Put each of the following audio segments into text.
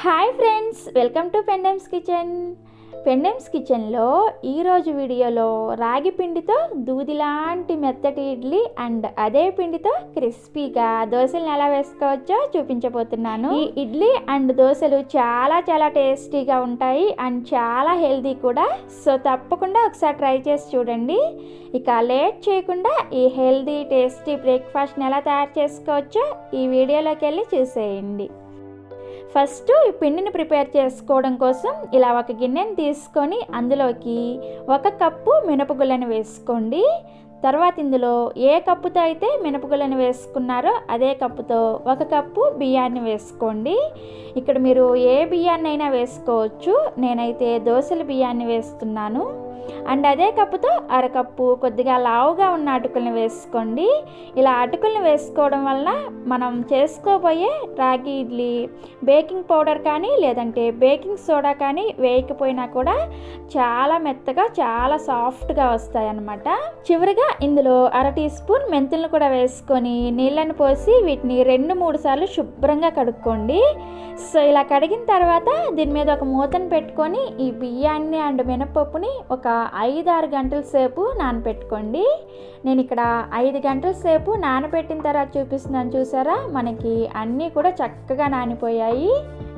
Hi friends, welcome to Pendems kitchen. Pendems కిచెన్లో ఈరోజు వీడియోలో రాగి పిండితో దూది లాంటి మెత్తటి ఇడ్లీ అండ్ అదే పిండితో క్రిస్పీగా దోశలను ఎలా వేసుకోవచ్చో చూపించబోతున్నాను. ఈ ఇడ్లీ అండ్ దోశలు చాలా చాలా టేస్టీగా ఉంటాయి అండ్ చాలా హెల్తీ కూడా. సో తప్పకుండా ఒకసారి ట్రై చేసి చూడండి. ఇక లేట్ చేయకుండా ఈ హెల్తీ టేస్టీ బ్రేక్ఫాస్ట్ని ఎలా తయారు చేసుకోవచ్చో ఈ వీడియోలోకి వెళ్ళి చూసేయండి. ఫస్ట్ ఈ పిండిని ప్రిపేర్ చేసుకోవడం కోసం ఇలా ఒక గిన్నెని తీసుకొని అందులోకి 1 కప్పు మినపగుళ్ళని వేసుకోండి. తర్వాత ఇందులో ఏ కప్పుతో అయితే మినపగుళ్ళని వేసుకున్నారో అదే కప్పుతో 1 కప్పు బియ్యాన్ని వేసుకోండి. ఇక్కడ మీరు ఏ బియ్యాన్ని అయినా వేసుకోవచ్చు. నేనైతే దోశల బియ్యాన్ని వేస్తున్నాను. అండ్ అదే కప్పుతో 1/2 కప్పు కొద్దిగా లావుగా ఉన్న అటుకుల్ని వేసుకోండి. ఇలా అటుకుల్ని వేసుకోవడం వల్ల మనం చేసుకోబోయే రాగి ఇడ్లీ బేకింగ్ పౌడర్ కానీ లేదంటే బేకింగ్ సోడా కానీ వేయకపోయినా కూడా చాలా మెత్తగా చాలా సాఫ్ట్గా వస్తాయి అన్నమాట. చివరిగా ఇందులో 1/2 టీ స్పూన్ మెంతులను కూడా వేసుకొని నీళ్ళని పోసి వీటిని 2-3 సార్లు శుభ్రంగా కడుక్కోండి. సో ఇలా కడిగిన తర్వాత దీని మీద ఒక మూతను పెట్టుకొని ఈ బియ్యాన్ని అండ్ మినపప్పుని ఒక 5-6 గంటల సేపు నానబెట్టుకోండి. నేను ఇక్కడ 5 గంటల సేపు నానబెట్టిన తర్వాత చూపిస్తున్నాను, చూసారా? మనకి అన్నీ కూడా చక్కగా నానిపోయాయి.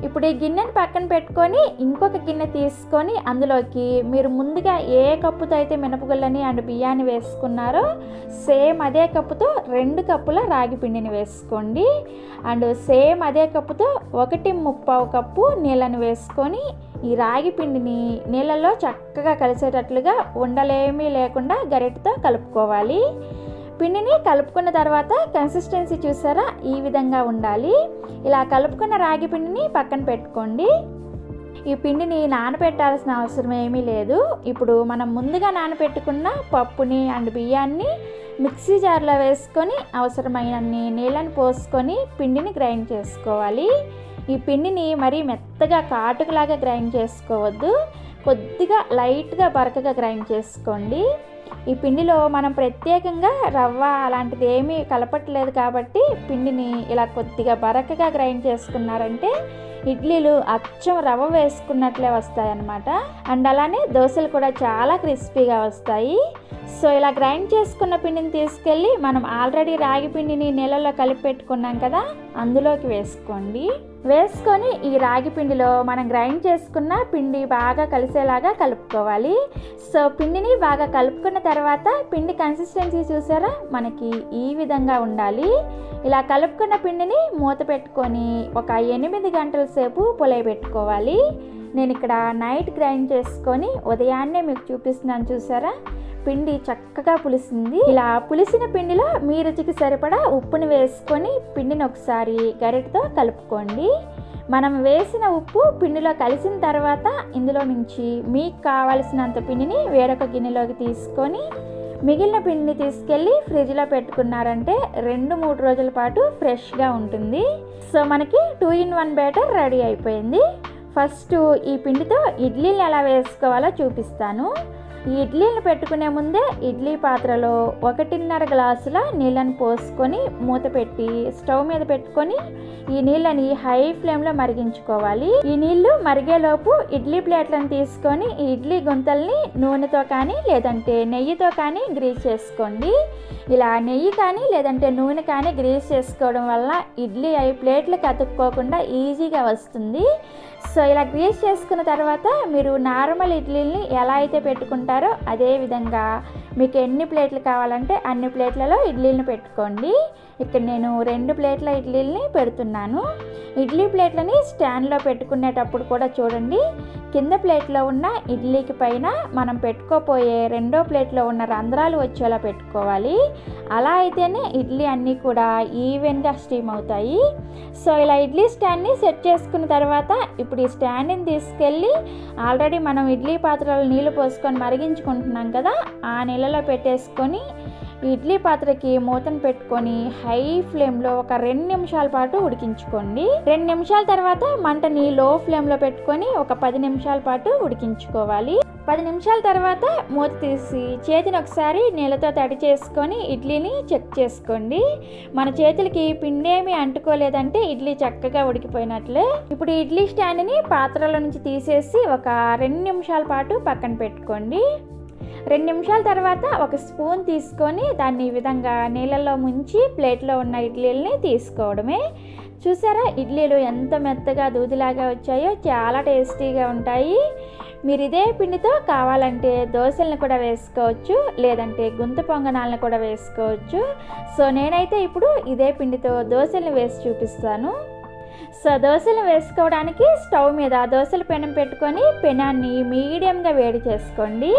ఇప్పుడు ఈ గిన్నెని పక్కన పెట్టుకొని ఇంకొక గిన్నె తీసుకొని అందులోకి మీరు ముందుగా ఏ కప్పుతో అయితే మినపగుళ్ళని అండ్ బియ్యాన్ని వేసుకున్నారో సేమ్ అదే కప్పుతో 2 కప్పుల రాగి పిండిని వేసుకోండి. అండ్ సేమ్ అదే కప్పుతో 1.25 కప్పు నీళ్ళని వేసుకొని ఈ రాగి పిండిని నీళ్ళల్లో చక్కగా కలిసేటట్లుగా ఉండలేమీ లేకుండా గరిటెతో కలుపుకోవాలి. పిండిని కలుపుకున్న తర్వాత కన్సిస్టెన్సీ చూసారా? ఈ విధంగా ఉండాలి. ఇలా కలుపుకున్న రాగి పిండిని పక్కన పెట్టుకోండి. ఈ పిండిని నానబెట్టాల్సిన అవసరం ఏమీ లేదు. ఇప్పుడు మనం ముందుగా నానబెట్టుకున్న పప్పుని అండ్ బియ్యాన్ని మిక్సీ జార్లో వేసుకొని అవసరమైనన్ని నీళ్ళని పోసుకొని పిండిని గ్రైండ్ చేసుకోవాలి. ఈ పిండిని మరీ మెత్తగా కాటుకులాగా గ్రైండ్ చేసుకోవద్దు, కొద్దిగా లైట్గా బరకగా గ్రైండ్ చేసుకోండి. ఈ పిండిలో మనం ప్రత్యేకంగా రవ్వ అలాంటిది ఏమీ కలపట్లేదు కాబట్టి పిండిని ఇలా కొద్దిగా బరకగా గ్రైండ్ చేసుకున్నారంటే ఇడ్లీలు అచ్చం రవ్వ వేసుకున్నట్లే వస్తాయి అన్నమాట. అండ్ అలానే దోశలు కూడా చాలా క్రిస్పీగా వస్తాయి. సో ఇలా గ్రైండ్ చేసుకున్న పిండిని తీసుకెళ్ళి మనం ఆల్రెడీ రాగి పిండిని నీళ్ళలో కలిపి పెట్టుకున్నాం కదా, అందులోకి వేసుకోండి. వేసుకొని ఈ రాగి పిండిలో మనం గ్రైండ్ చేసుకున్న పిండి బాగా కలిసేలాగా కలుపుకోవాలి. సో పిండిని బాగా కలుపుకున్న తర్వాత పిండి కన్సిస్టెన్సీ చూసారా? మనకి ఈ విధంగా ఉండాలి. ఇలా కలుపుకున్న పిండిని మూత పెట్టుకొని ఒక 8 గంటల సేపు పులియబెట్టుకోవాలి. నేను ఇక్కడ నైట్ గ్రైండ్ చేసుకొని ఉదయాన్నే మీకు చూపిస్తున్నాను, చూసారా? పిండి చక్కగా పులిసింది. ఇలా పులిసిన పిండిలో మీ రుచికి సరిపడా ఉప్పుని వేసుకొని పిండిని ఒకసారి గరిటెతో కలుపుకోండి. మనం వేసిన ఉప్పు పిండిలో కలిసిన తర్వాత ఇందులో నుంచి మీకు కావలసినంత పిండిని వేరొక గిన్నెలోకి తీసుకొని మిగిలిన పిండిని తీసుకెళ్ళి ఫ్రిడ్జ్లో పెట్టుకున్నారంటే 2-3 రోజుల పాటు ఫ్రెష్గా ఉంటుంది. సో మనకి 2-in-1 బ్యాటర్ రెడీ అయిపోయింది. ఫస్ట్ ఈ పిండితో ఇడ్లీలు ఎలా వేసుకోవాలో చూపిస్తాను. ఈ ఇడ్లీలను పెట్టుకునే ముందే ఇడ్లీ పాత్రలో 1.5 గ్లాసుల నీళ్ళని పోసుకొని మూత పెట్టి స్టవ్ మీద పెట్టుకొని ఈ నీళ్ళని హై ఫ్లేమ్లో మరిగించుకోవాలి. ఈ నీళ్లు మరిగేలోపు ఇడ్లీ ప్లేట్లను తీసుకొని ఈ ఇడ్లీ గుంతల్ని నూనెతో కానీ లేదంటే నెయ్యితో కానీ గ్రీస్ చేసుకోండి. ఇలా నెయ్యి కానీ లేదంటే నూనె కానీ గ్రీస్ చేసుకోవడం వల్ల ఇడ్లీ అవి ప్లేట్లకు అతుక్కోకుండా ఈజీగా వస్తుంది. సో ఇలా గ్రీస్ చేసుకున్న తర్వాత మీరు నార్మల్ ఇడ్లీని ఎలా అయితే పెట్టుకుంటారో అదే విధంగా మీకు ఎన్ని ప్లేట్లు కావాలంటే అన్ని ప్లేట్లలో ఇడ్లీలను పెట్టుకోండి. ఇక్కడ నేను 2 ప్లేట్ల ఇడ్లీలని పెడుతున్నాను. ఇడ్లీ ప్లేట్లని స్టాండ్లో పెట్టుకునేటప్పుడు కూడా చూడండి, కింద ప్లేట్లో ఉన్న ఇడ్లీకి పైన మనం పెట్టుకోపోయే 2వ ప్లేట్లో ఉన్న రంధ్రాలు వచ్చేలా పెట్టుకోవాలి. అలా అయితేనే ఇడ్లీ అన్నీ కూడా ఈవెన్గా స్టీమ్ అవుతాయి. సో ఇలా ఇడ్లీ స్టాండ్ని సెట్ చేసుకున్న తర్వాత ఇప్పుడు ఈ స్టాండ్ని తీసుకెళ్ళి ఆల్రెడీ మనం ఇడ్లీ పాత్రలో నీళ్లు పోసుకొని మరిగించుకుంటున్నాం కదా, ఆ నీళ్ళలో పెట్టేసుకొని ఇడ్లీ పాత్రకి మూతను పెట్టుకొని హై ఫ్లేమ్లో ఒక 2 నిమిషాల పాటు ఉడికించుకోండి. 2 నిమిషాల తర్వాత మంటని లో ఫ్లేమ్లో పెట్టుకొని ఒక 10 నిమిషాల పాటు ఉడికించుకోవాలి. 10 నిమిషాల తర్వాత మూత తీసి చేతిని ఒకసారి నీళ్ళతో తడి చేసుకొని ఇడ్లీని చెక్ చేసుకోండి. మన చేతులకి పిండి ఏమీ అంటుకోలేదంటే ఇడ్లీ చక్కగా ఉడికిపోయినట్లే. ఇప్పుడు ఇడ్లీ స్టాండ్ని పాత్రలో నుంచి తీసేసి ఒక 2 నిమిషాల పాటు పక్కన పెట్టుకోండి. 2 నిమిషాల తర్వాత ఒక స్పూన్ తీసుకొని దాన్ని ఈ విధంగా నీళ్ళల్లో ముంచి ప్లేట్లో ఉన్న ఇడ్లీలని తీసుకోవడమే. చూసారా ఇడ్లీలు ఎంత మెత్తగా దూదిలాగా వచ్చాయో, చాలా టేస్టీగా ఉంటాయి. మీరు ఇదే పిండితో కావాలంటే దోశలను కూడా వేసుకోవచ్చు, లేదంటే గుంత పొంగనాలను కూడా వేసుకోవచ్చు. సో నేనైతే ఇప్పుడు ఇదే పిండితో దోశలను వేసి చూపిస్తాను. సో దోశలు వేసుకోవడానికి స్టవ్ మీద దోశల పెనం పెట్టుకొని పెనాన్ని మీడియంగా వేడి చేసుకోండి.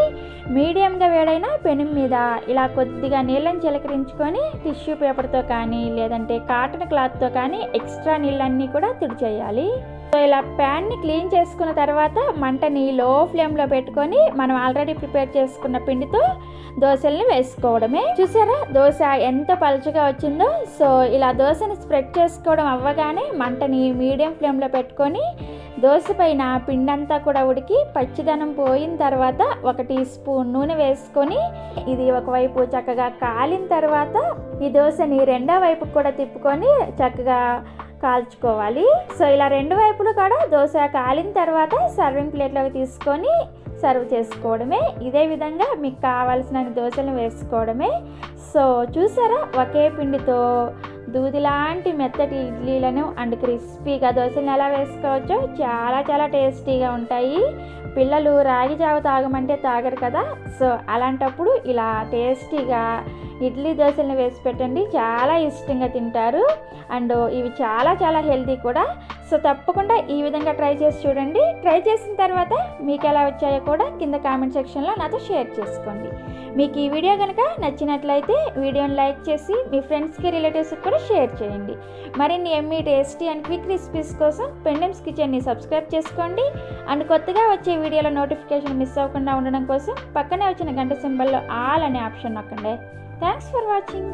మీడియంగా వేడైన పెనం మీద ఇలా కొద్దిగా నీళ్ళని చిలకరించుకొని టిష్యూ పేపర్తో కానీ లేదంటే కాటన్ క్లాత్తో కానీ ఎక్స్ట్రా నీళ్ళన్నీ కూడా తుడిచేయాలి. సో ఇలా ప్యాన్ని క్లీన్ చేసుకున్న తర్వాత మంటని లో ఫ్లేమ్లో పెట్టుకొని మనం ఆల్రెడీ ప్రిపేర్ చేసుకున్న పిండితో దోశల్ని వేసుకోవడమే. చూసారా దోశ ఎంత పలుచగా వచ్చిందో. సో ఇలా దోశని స్ప్రెడ్ చేసుకోవడం అవ్వగానే మంటని మీడియం ఫ్లేమ్లో పెట్టుకొని దోశ పైన పిండంతా కూడా ఉడికి పచ్చిదనం పోయిన తర్వాత 1 టీ స్పూన్ నూనె వేసుకొని ఇది ఒకవైపు చక్కగా కాలిన తర్వాత ఈ దోశని రెండో వైపుకు కూడా తిప్పుకొని చక్కగా కాల్చుకోవాలి. సో ఇలా 2 వైపులు కూడా దోశ కాలిన తర్వాత సర్వింగ్ ప్లేట్లోకి తీసుకొని సర్వ్ చేసుకోవడమే. ఇదే విధంగా మీకు కావాల్సిన దోశలు వేసుకోవడమే. సో చూసారా ఒకే పిండితో దూదిలాంటి మెత్తటి ఇడ్లీలను అండ్ క్రిస్పీగా దోశలను ఎలా వేసుకోవచ్చో, చాలా చాలా టేస్టీగా ఉంటాయి. పిల్లలు రాగి జావ తాగమంటే తాగరు కదా. సో అలాంటప్పుడు ఇలా టేస్టీగా ఇడ్లీ దోశలను వేసి పెట్టండి, చాలా ఇష్టంగా తింటారు. అండ్ ఇవి చాలా చాలా హెల్తీ కూడా. సో తప్పకుండా ఈ విధంగా ట్రై చేసి చూడండి. ట్రై చేసిన తర్వాత మీకు ఎలా వచ్చాయో కూడా కింద కామెంట్ సెక్షన్లో నాతో షేర్ చేసుకోండి. మీకు ఈ వీడియో కనుక నచ్చినట్లయితే వీడియోని లైక్ చేసి మీ ఫ్రెండ్స్కి రిలేటివ్స్కి కూడా షేర్ చేయండి. మరిన్ని Emmy tasty and quick recipes కోసం పెండెమ్స్ కిచెన్ని సబ్స్క్రైబ్ చేసుకోండి. అండ్ కొత్తగా వచ్చే వీడియోల నోటిఫికేషన్ మిస్ అవ్వకుండా ఉండడం కోసం పక్కనే వచ్చిన గంట సింబల్లో ఆల్ అనే ఆప్షన్ నొక్కండి. Thanks for watching.